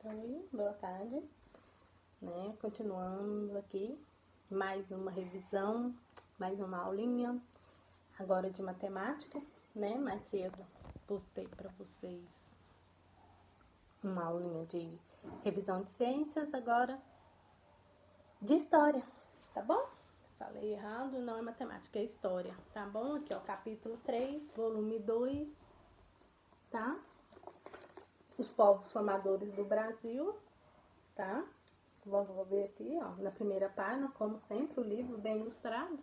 Oi, boa tarde, né? Continuando aqui, mais uma revisão, mais uma aulinha, agora de matemática, né? Mais cedo postei para vocês uma aulinha de revisão de ciências, agora de história, tá bom? Falei errado, não é matemática, é história, tá bom? Aqui, ó, capítulo 3, volume 2, tá? Os povos formadores do Brasil, tá? Vamos ver aqui, ó, na primeira página, como sempre, o livro bem ilustrado,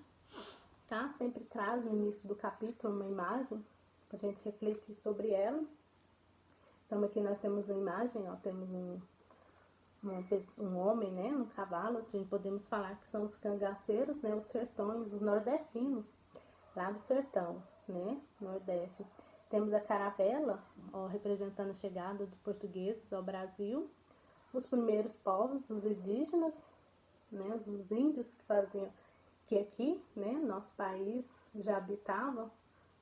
tá? Sempre traz no início do capítulo uma imagem pra gente refletir sobre ela. Então aqui nós temos uma imagem, ó, temos um homem, né, um cavalo, a gente podemos falar que são os cangaceiros, né, os sertões, os nordestinos, lá do sertão, né, nordeste. Temos a caravela, ó, representando a chegada dos portugueses ao Brasil. Os primeiros povos, os indígenas, né, os índios que faziam, que aqui, né, nosso país já habitavam,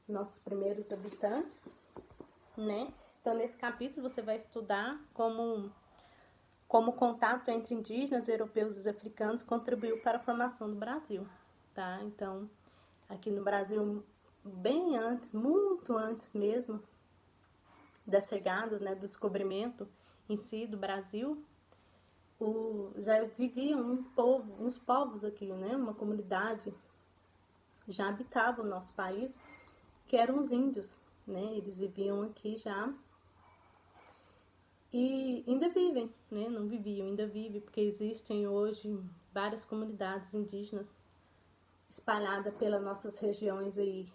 nossos primeiros habitantes, né. Então, nesse capítulo você vai estudar como o contato entre indígenas, europeus e africanos contribuiu para a formação do Brasil, tá? Então, aqui no Brasil, bem antes, muito antes mesmo da chegada, né, do descobrimento em si do Brasil, já viviam uns povos aqui, né, uma comunidade já habitava o nosso país, que eram os índios, né, eles viviam aqui já e ainda vivem, né, não viviam, ainda vivem, porque existem hoje várias comunidades indígenas espalhadas pelas nossas regiões aí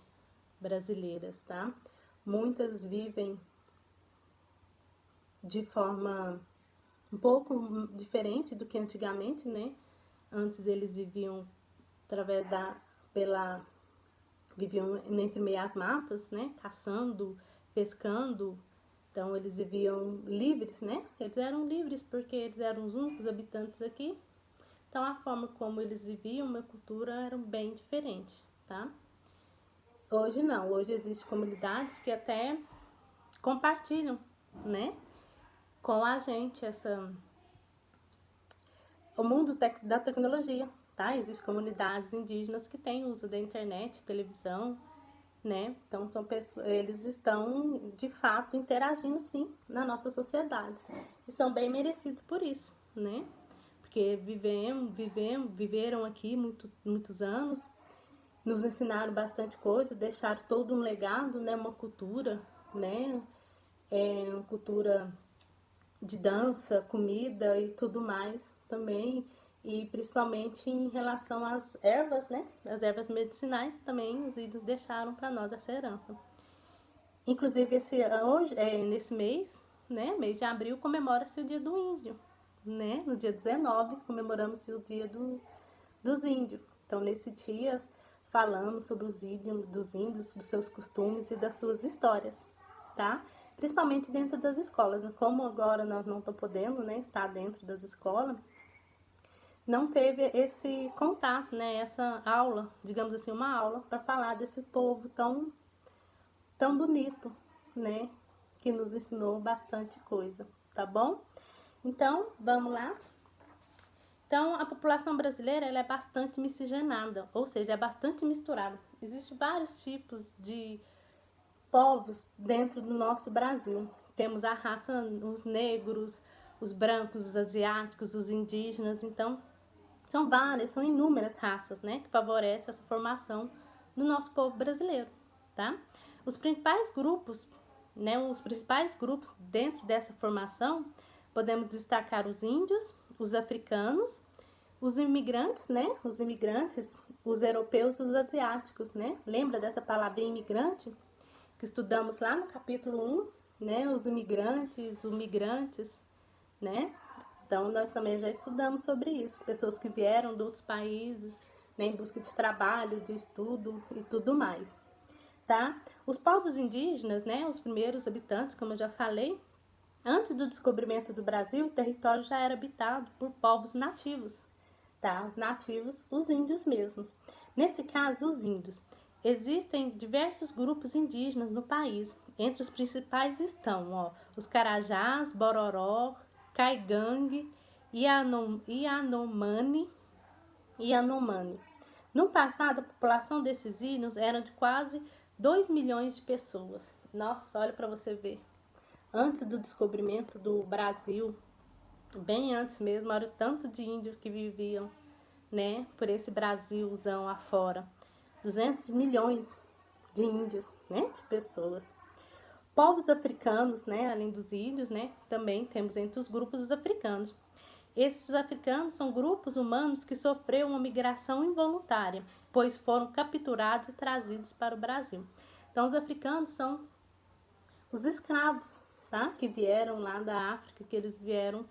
brasileiras, tá? Muitas vivem de forma um pouco diferente do que antigamente, né? Antes eles viviam através viviam entre meio às matas, né? Caçando, pescando. Então eles viviam livres, né? Eles eram livres porque eles eram os únicos habitantes aqui. Então a forma como eles viviam, uma cultura era bem diferente, tá? Hoje não, hoje existem comunidades que até compartilham, né? Com a gente o mundo da tecnologia, tá? Existem comunidades indígenas que têm uso da internet, televisão, né? Então são pessoas, eles estão de fato interagindo sim na nossa sociedade e são bem merecidos por isso, né? Porque viveram aqui muitos anos, nos ensinaram bastante coisa, deixaram todo um legado, né? Uma cultura, né? Uma cultura de dança, comida e tudo mais também, e principalmente em relação às ervas, né? As ervas medicinais também os índios deixaram para nós essa herança. Inclusive hoje, nesse mês, né? Mês de abril comemora-se o Dia do Índio, né? No dia 19 comemoramos-se o Dia dos Índios. Então nesse dia falamos sobre os índios, dos seus costumes e das suas histórias, tá? Principalmente dentro das escolas. Como agora nós não estamos podendo, né, estar dentro das escolas, não teve esse contato, né, essa aula, digamos assim, uma aula para falar desse povo tão bonito, né, que nos ensinou bastante coisa, tá bom? Então, vamos lá? Então, a população brasileira ela é bastante miscigenada, ou seja, é bastante misturada. Existem vários tipos de povos dentro do nosso Brasil. Temos a raça, os negros, os brancos, os asiáticos, os indígenas. Então, são várias, são inúmeras raças, né, que favorecem essa formação do nosso povo brasileiro, tá? Os principais grupos, né, dentro dessa formação, podemos destacar os índios, os africanos, os imigrantes, né, os europeus e os asiáticos, né? Lembra dessa palavra imigrante? Que estudamos lá no capítulo 1, né, os migrantes, né? Então, nós também já estudamos sobre isso, as pessoas que vieram de outros países, né, em busca de trabalho, de estudo e tudo mais, tá? Os povos indígenas, né, os primeiros habitantes, como eu já falei, antes do descobrimento do Brasil, o território já era habitado por povos nativos, tá? Os nativos, os índios mesmos. Nesse caso, os índios. Existem diversos grupos indígenas no país. Entre os principais estão, ó, os Carajás, Bororó, Caigangue, Yanomami. No passado, a população desses ilhos era de quase 2 milhões de pessoas. Nossa, olha para você ver. Antes do descobrimento do Brasil, bem antes mesmo, era o tanto de índios que viviam, né, por esse Brasilzão afora. 200 milhões de índios, né, de pessoas. Povos africanos, né, além dos índios, né, também temos entre os grupos os africanos. Esses africanos são grupos humanos que sofreram uma migração involuntária, pois foram capturados e trazidos para o Brasil. Então, os africanos são os escravos, tá? Que vieram lá da África, que eles vieram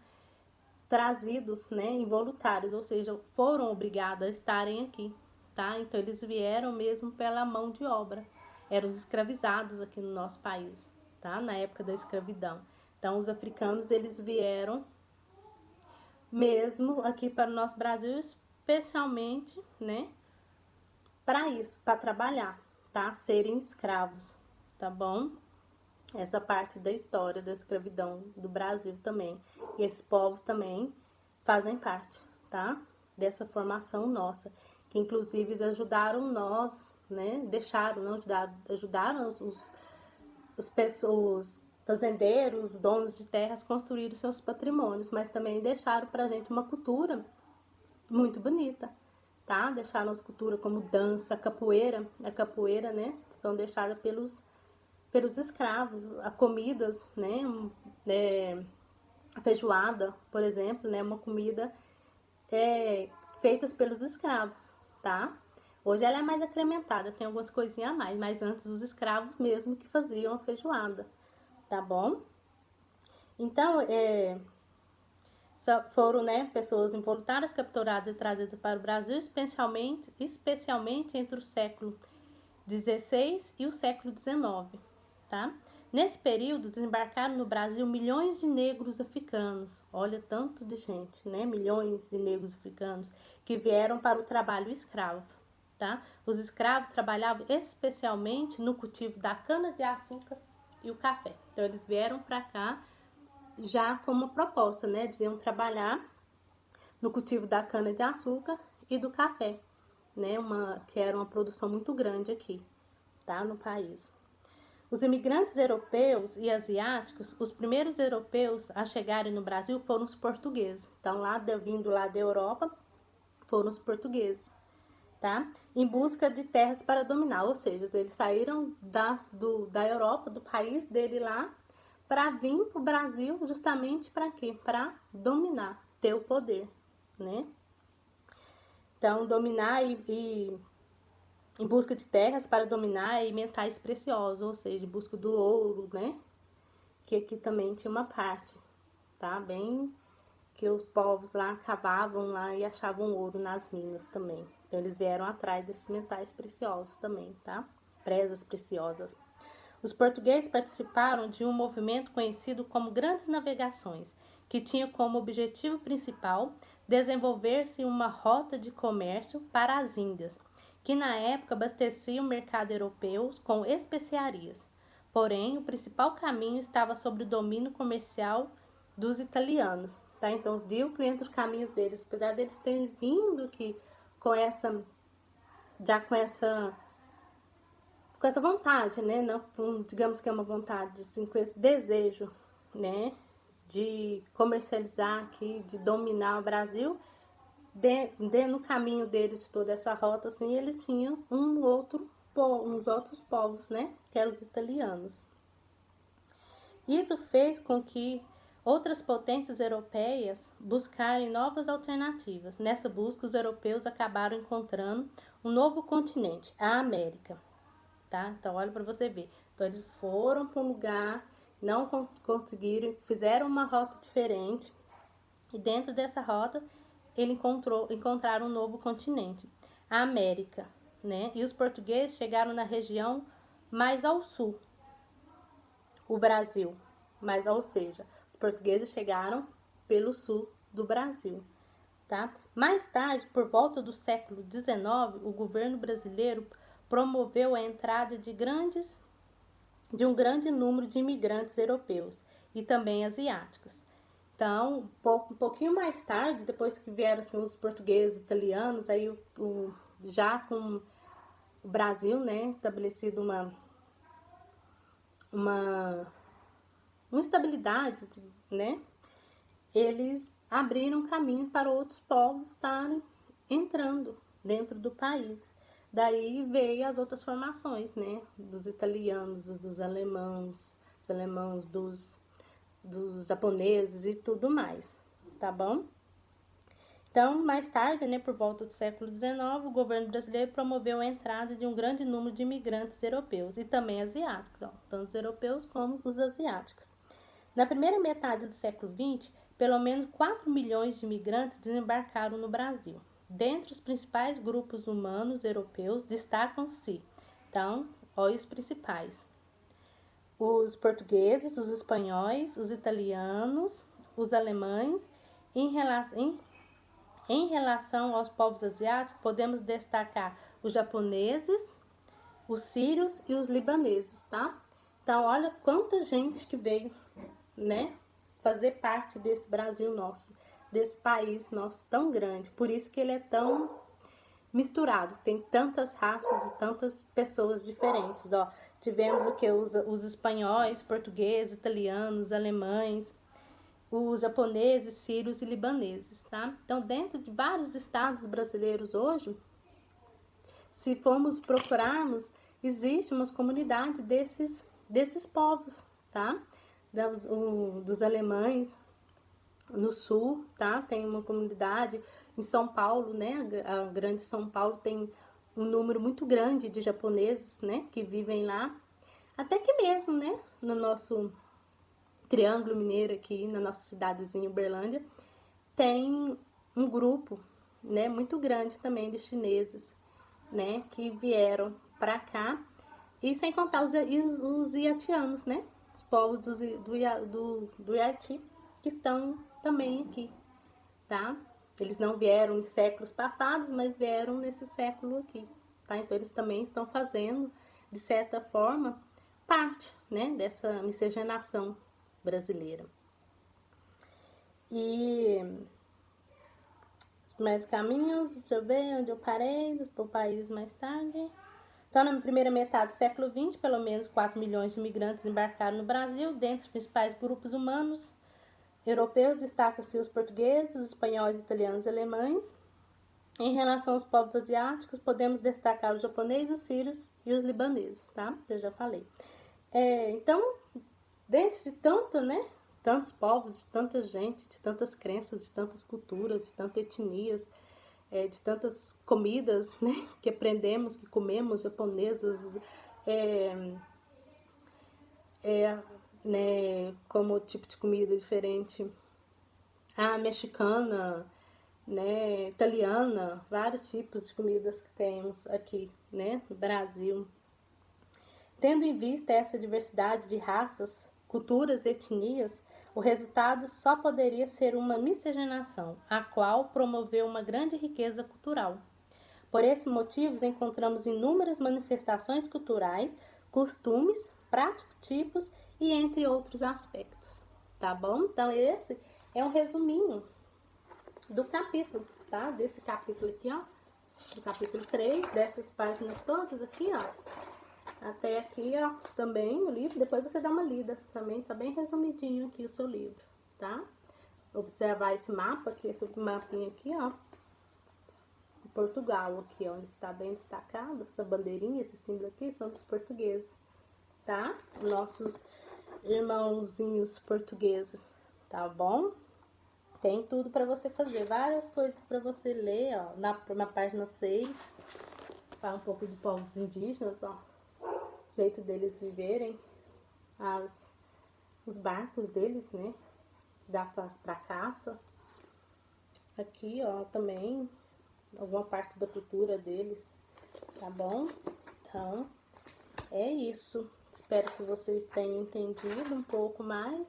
trazidos, né, involuntários, ou seja, foram obrigados a estarem aqui, tá? Então, eles vieram mesmo pela mão de obra. Eram os escravizados aqui no nosso país, tá? Na época da escravidão. Então, os africanos, eles vieram mesmo aqui para o nosso Brasil, especialmente, né, para isso, para trabalhar, tá? Serem escravos, tá bom? Essa parte da história da escravidão do Brasil também. E esses povos também fazem parte, tá? Dessa formação nossa, que inclusive eles ajudaram nós, né? Ajudaram os pessoas, fazendeiros, donos de terras construíram seus patrimônios, mas também deixaram pra gente uma cultura muito bonita, tá? Deixaram nossa cultura como dança, a capoeira, né? São deixadas pelos escravos, a comidas, né? A feijoada, por exemplo, né? Uma comida feitas pelos escravos, tá? Hoje ela é mais incrementada, tem algumas coisinhas a mais, mas antes os escravos mesmo que faziam a feijoada, tá bom? Então, foram, né, pessoas involuntárias capturadas e trazidas para o Brasil, especialmente entre o século XVI e o século XIX, tá? Nesse período, desembarcaram no Brasil milhões de negros africanos. Olha, tanto de gente, né? Milhões de negros africanos que vieram para o trabalho escravo, tá? Os escravos trabalhavam especialmente no cultivo da cana-de-açúcar e o café. Então, eles vieram para cá já com uma proposta, né? Eles iam trabalhar no cultivo da cana-de-açúcar e do café, né? Que era uma produção muito grande aqui, tá? No país. Os imigrantes europeus e asiáticos, os primeiros europeus a chegarem no Brasil foram os portugueses. Então, vindo lá da Europa, foram os portugueses, tá? Em busca de terras para dominar, ou seja, eles saíram da Europa, do país dele lá, para vir para o Brasil justamente para quê? Para dominar, ter o poder, né? Então, dominar em busca de terras para dominar e metais preciosos, ou seja, em busca do ouro, né? Que aqui também tinha uma parte, tá? Bem que os povos lá cavavam lá e achavam ouro nas minas também. Então, eles vieram atrás desses metais preciosos também, tá? Presas preciosas. Os portugueses participaram de um movimento conhecido como Grandes Navegações, que tinha como objetivo principal desenvolver-se uma rota de comércio para as Índias, que na época abasteciam o mercado europeu com especiarias. Porém, o principal caminho estava sob o domínio comercial dos italianos, tá? Então, viu que entre os caminhos deles, apesar deles terem vindo que com essa vontade, né? Não, digamos que é uma vontade, assim, com esse desejo, né? De comercializar aqui, de dominar o Brasil, no caminho deles de toda essa rota, assim, eles tinham uns outros povos, né? Que eram os italianos. Isso fez com que outras potências europeias buscarem novas alternativas. Nessa busca, os europeus acabaram encontrando um novo continente, a América. Tá? Então, olha para você ver. Então, eles foram para um lugar, não conseguiram, fizeram uma rota diferente. E dentro dessa rota, eles encontraram um novo continente, a América, né? E os portugueses chegaram na região mais ao sul, o Brasil. Ou seja, os portugueses chegaram pelo sul do Brasil, tá? Mais tarde, por volta do século XIX, o governo brasileiro promoveu a entrada de um grande número de imigrantes europeus e também asiáticos. Então, um pouquinho mais tarde, depois que vieram assim, os portugueses, italianos, aí já com o Brasil, né, estabelecido uma estabilidade, né, eles abriram caminho para outros povos estarem entrando dentro do país. Daí veio as outras formações, né, dos italianos, dos alemãos, dos japoneses e tudo mais, tá bom? Então, mais tarde, né, por volta do século XIX, o governo brasileiro promoveu a entrada de um grande número de imigrantes europeus e também asiáticos, ó, tanto os europeus como os asiáticos. Na primeira metade do século XX, pelo menos 4 milhões de imigrantes desembarcaram no Brasil. Dentre os principais grupos humanos europeus, destacam-se, então, olha os principais: os portugueses, os espanhóis, os italianos, os alemães. Em relação aos povos asiáticos, podemos destacar os japoneses, os sírios e os libaneses, tá? Então, olha quanta gente que veio, né, fazer parte desse Brasil nosso, desse país nosso tão grande. Por isso que ele é tão misturado, tem tantas raças e tantas pessoas diferentes, ó. Tivemos o que? Os espanhóis, portugueses, italianos, alemães, os japoneses, sírios e libaneses, tá? Então, dentro de vários estados brasileiros hoje, se formos procurarmos, existe uma comunidade desses povos, tá? Dos alemães no sul, tá? Tem uma comunidade em São Paulo, né? A grande São Paulo tem um número muito grande de japoneses, né? Que vivem lá. Até que mesmo, né? No nosso Triângulo Mineiro aqui, na nossa cidadezinha Uberlândia, tem um grupo, né? Muito grande também de chineses, né? Que vieram para cá. E sem contar os iatianos, né? Os povos do Iati, que estão também aqui, tá? Eles não vieram em séculos passados, mas vieram nesse século aqui, tá? Então, eles também estão fazendo, de certa forma, parte, né? Dessa miscigenação brasileira. E mais caminhos, deixa eu ver onde eu parei, para o país mais tarde. Então, na primeira metade do século XX, pelo menos 4 milhões de imigrantes embarcaram no Brasil. Dentre os principais grupos humanos europeus, destacam-se os portugueses, os espanhóis, italianos e alemães. Em relação aos povos asiáticos, podemos destacar os japoneses, os sírios e os libaneses, tá? Eu já falei. Então, dentro de tanto, né? Tantos povos, de tanta gente, de tantas crenças, de tantas culturas, de tantas etnias, de tantas comidas, né, que aprendemos, que comemos, japonesas, né, como tipo de comida diferente, a mexicana, né, italiana, vários tipos de comidas que temos aqui, né, no Brasil. Tendo em vista essa diversidade de raças, culturas e etnias, o resultado só poderia ser uma miscigenação, a qual promoveu uma grande riqueza cultural. Por esses motivos, encontramos inúmeras manifestações culturais, costumes, práticos, tipos e entre outros aspectos. Tá bom? Então, esse é um resuminho do capítulo, tá? Desse capítulo aqui, ó. Do capítulo 3, dessas páginas todas aqui, ó. Até aqui, ó, também o livro, depois você dá uma lida. Também tá bem resumidinho aqui o seu livro, tá? Observar esse mapa aqui, esse mapinha aqui, ó. Portugal aqui, ó, onde está bem destacado, essa bandeirinha, esse símbolo aqui, são dos portugueses, tá? Nossos irmãozinhos portugueses, tá bom? Tem tudo para você fazer, várias coisas para você ler, ó, na página 6, fala um pouco de povos indígenas, ó, jeito deles viverem, os barcos deles, né, dá pra caça. Aqui, ó, também alguma parte da cultura deles, tá bom? Então, é isso. Espero que vocês tenham entendido um pouco mais.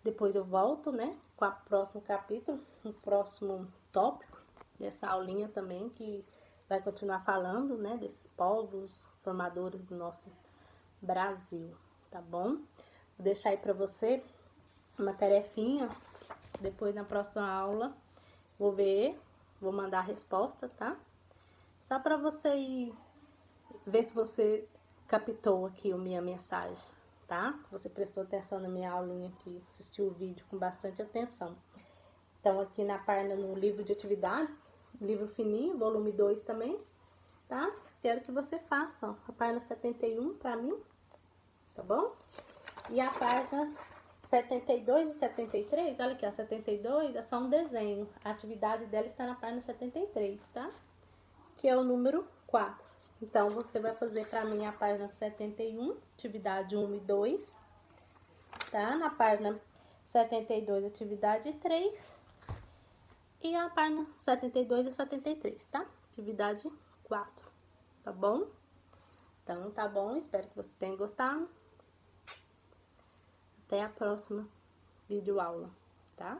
Depois eu volto, né, com o próximo capítulo, o próximo tópico dessa aulinha também, que vai continuar falando, né, desses povos formadores do nosso Brasil, tá bom? Vou deixar aí pra você uma tarefinha Depois, na próxima aula, vou ver, vou mandar a resposta, tá? Só pra você ir ver se você captou aqui a minha mensagem, tá? Você prestou atenção na minha aulinha aqui, assistiu o vídeo com bastante atenção. Então, aqui na página, no livro de atividades, livro fininho, volume 2 também, tá? Quero que você faça, ó, a página 71 pra mim, tá bom? E a página 72 e 73, olha aqui, ó, 72 é só um desenho. A atividade dela está na página 73, tá? Que é o número 4. Então, você vai fazer pra mim a página 71, atividade 1 e 2, tá? Na página 72, atividade 3. E a página 72 e 73, tá? Atividade 4, tá bom? Então, tá bom, espero que você tenha gostado. Até a próxima videoaula, tá?